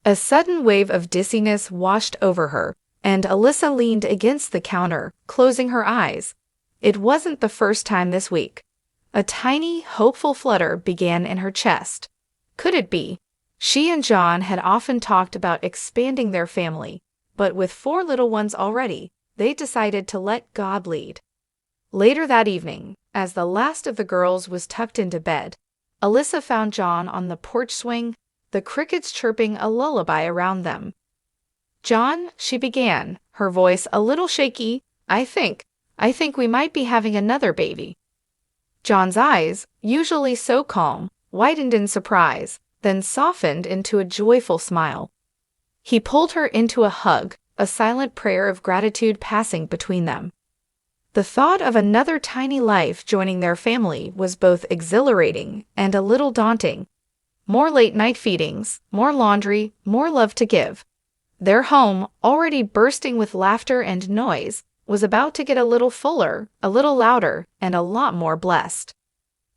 A sudden wave of dizziness washed over her, and Alyssa leaned against the counter, closing her eyes. It wasn't the first time this week. A tiny, hopeful flutter began in her chest. Could it be? She and John had often talked about expanding their family, but with 4 little ones already, they decided to let God lead. Later that evening, as the last of the girls was tucked into bed, Alyssa found John on the porch swing, the crickets chirping a lullaby around them. "John," she began, her voice a little shaky, I think we might be having another baby." John's eyes, usually so calm, widened in surprise, then softened into a joyful smile. He pulled her into a hug, a silent prayer of gratitude passing between them. The thought of another tiny life joining their family was both exhilarating and a little daunting. More late-night feedings, more laundry, more love to give. Their home, already bursting with laughter and noise, was about to get a little fuller, a little louder, and a lot more blessed.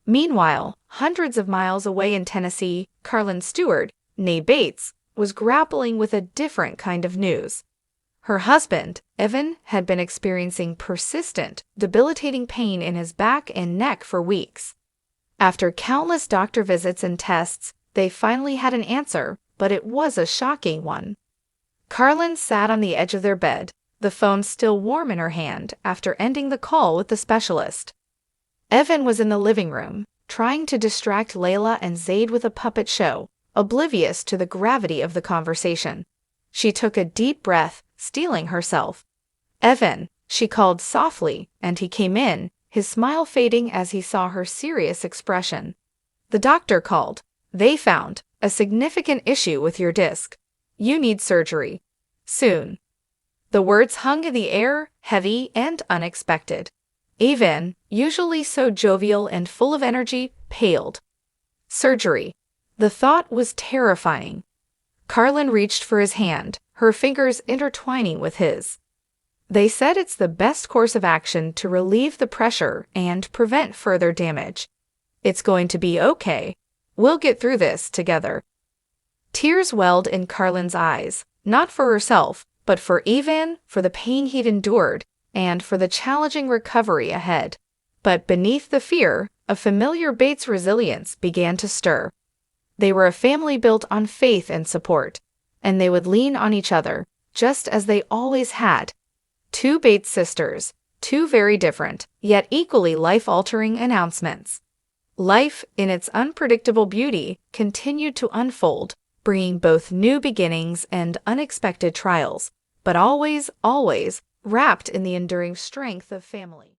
Meanwhile, hundreds of miles away in Tennessee, Carlin Stewart, née Bates, was grappling with a different kind of news. Her husband, Evan, had been experiencing persistent, debilitating pain in his back and neck for weeks. After countless doctor visits and tests, they finally had an answer, but it was a shocking one. Carlin sat on the edge of their bed, the phone still warm in her hand after ending the call with the specialist. Evan was in the living room, trying to distract Layla and Zaid with a puppet show, oblivious to the gravity of the conversation. She took a deep breath, steeling herself. "Evan," she called softly, and he came in, his smile fading as he saw her serious expression. "The doctor called. They found a significant issue with your disc. You need surgery. Soon." The words hung in the air, heavy and unexpected. Evan, usually so jovial and full of energy, paled. Surgery. The thought was terrifying. Carlin reached for his hand, her fingers intertwining with his. "They said it's the best course of action to relieve the pressure and prevent further damage. It's going to be okay. We'll get through this together." Tears welled in Carlin's eyes, not for herself, but for Evan, for the pain he'd endured, and for the challenging recovery ahead. But beneath the fear, a familiar Bates resilience began to stir. They were a family built on faith and support, and they would lean on each other, just as they always had. 2 Bates sisters, 2 very different, yet equally life-altering announcements. Life, in its unpredictable beauty, continued to unfold, bringing both new beginnings and unexpected trials, but always, always wrapped in the enduring strength of family.